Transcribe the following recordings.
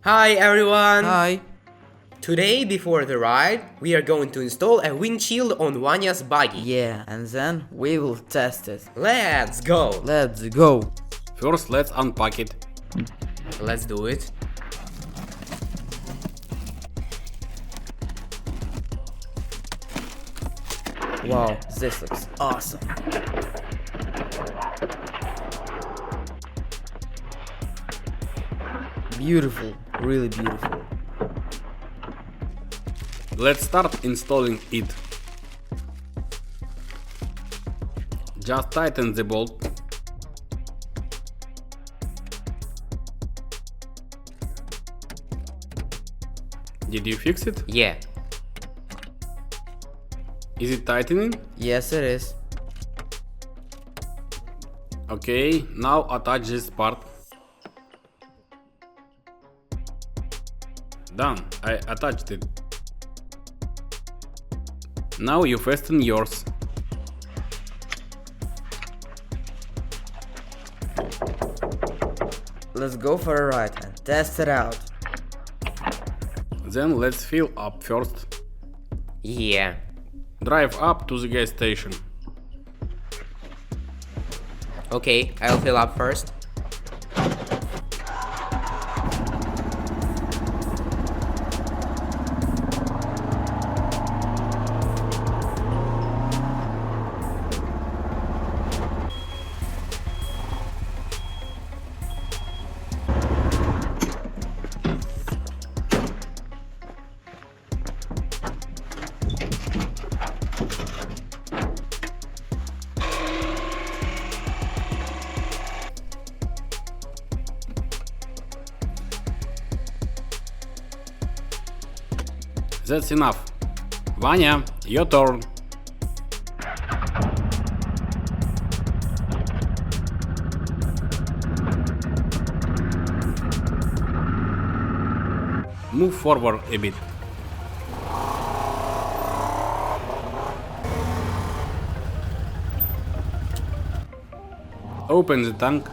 Hi everyone! Hi. Today, before the ride, we are going to install a windshield on Vanya's buggy. Yeah, and then we will test it. Let's go! Let's go. First, let's unpack it. Let's do it. Wow, this looks awesome. Beautiful, really beautiful. Let's start installing it. Just tighten the bolt. Did you fix it? Yeah. Is it tightening? Yes, it is. Okay, now attach this part. Done, I attached it. Now you fasten yours. Let's go for a ride and test it out. Then let's fill up first. Yeah. Drive up to the gas station. Okay, I'll fill up first. That's enough. Vanya, your turn. Move forward a bit. Open the tank.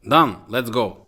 Done, let's go.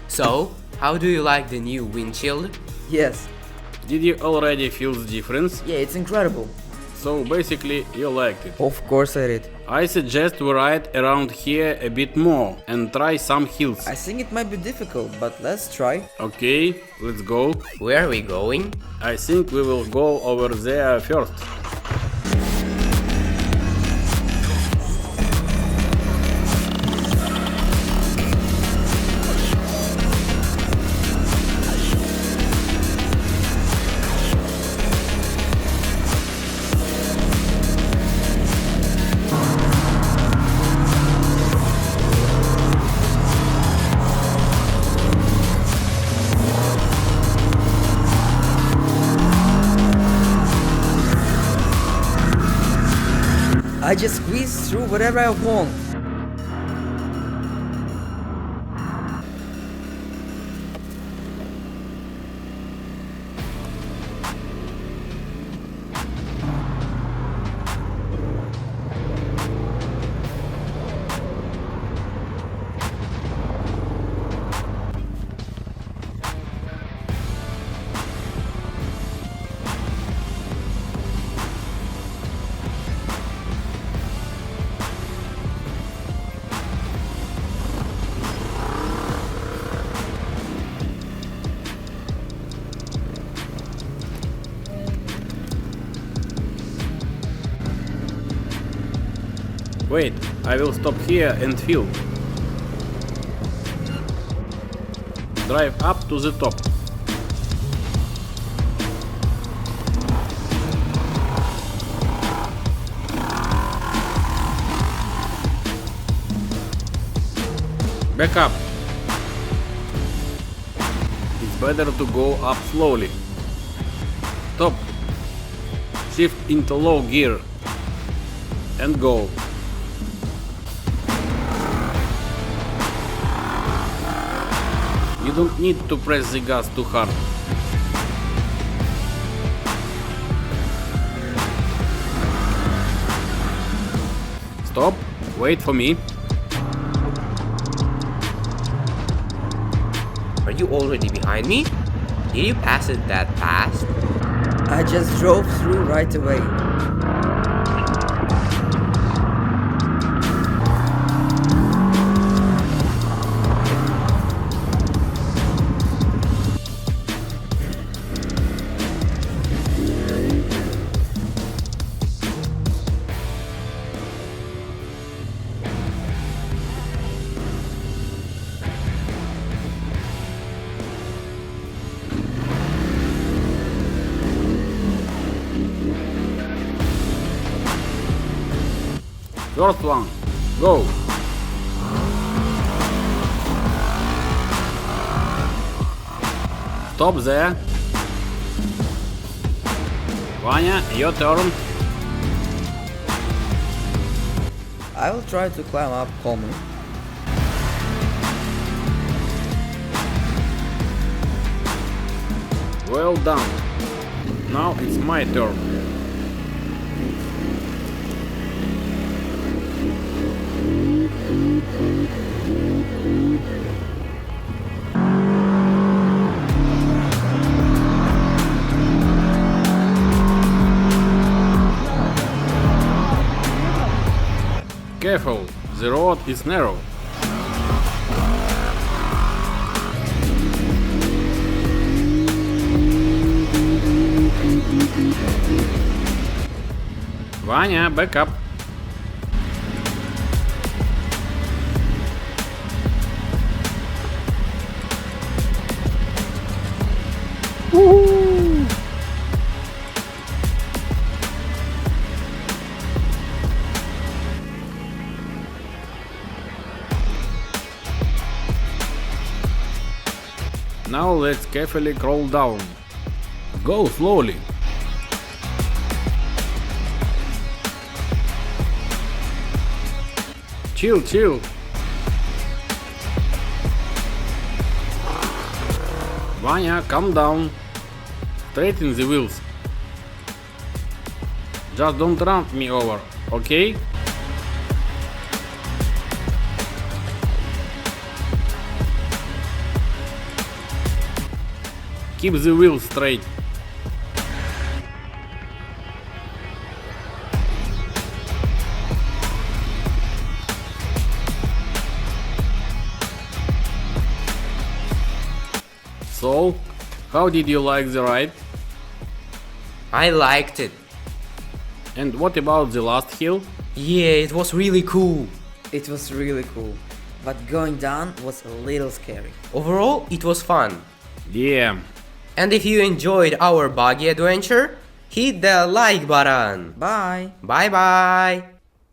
So, how do you like the new windshield? Yes. Did you already feel the difference? Yeah, it's incredible. So basically you liked it. Of course I did. I suggest we ride around here a bit more and try some hills. I think it might be difficult, but let's try. Okay, let's go. Where are we going? I think we will go over there first. I just squeezed through whatever I want. Wait, I will stop here and fill. Drive up to the top. Back up. It's better to go up slowly. Stop. Shift into low gear and go. You don't need to press the gas too hard. Stop, wait for me. Are you already behind me? Did you pass it that fast? I just drove through right away. First one, go! Stop there. Vanya, your turn. I will try to climb up calmly. Well done. Now it's my turn. Careful, the road is narrow. Vanya, back up. Woohoo! Now let's carefully crawl down. Go slowly. Chill, chill. Vanya, calm down. Straighten the wheels. Just don't run me over, okay? Keep the wheels straight. So, how did you like the ride? I liked it. And what about the last hill? Yeah, it was really cool. It was really cool, but going down was a little scary. Overall, it was fun. Yeah. And if you enjoyed our buggy adventure, hit the like button. Bye! Bye bye.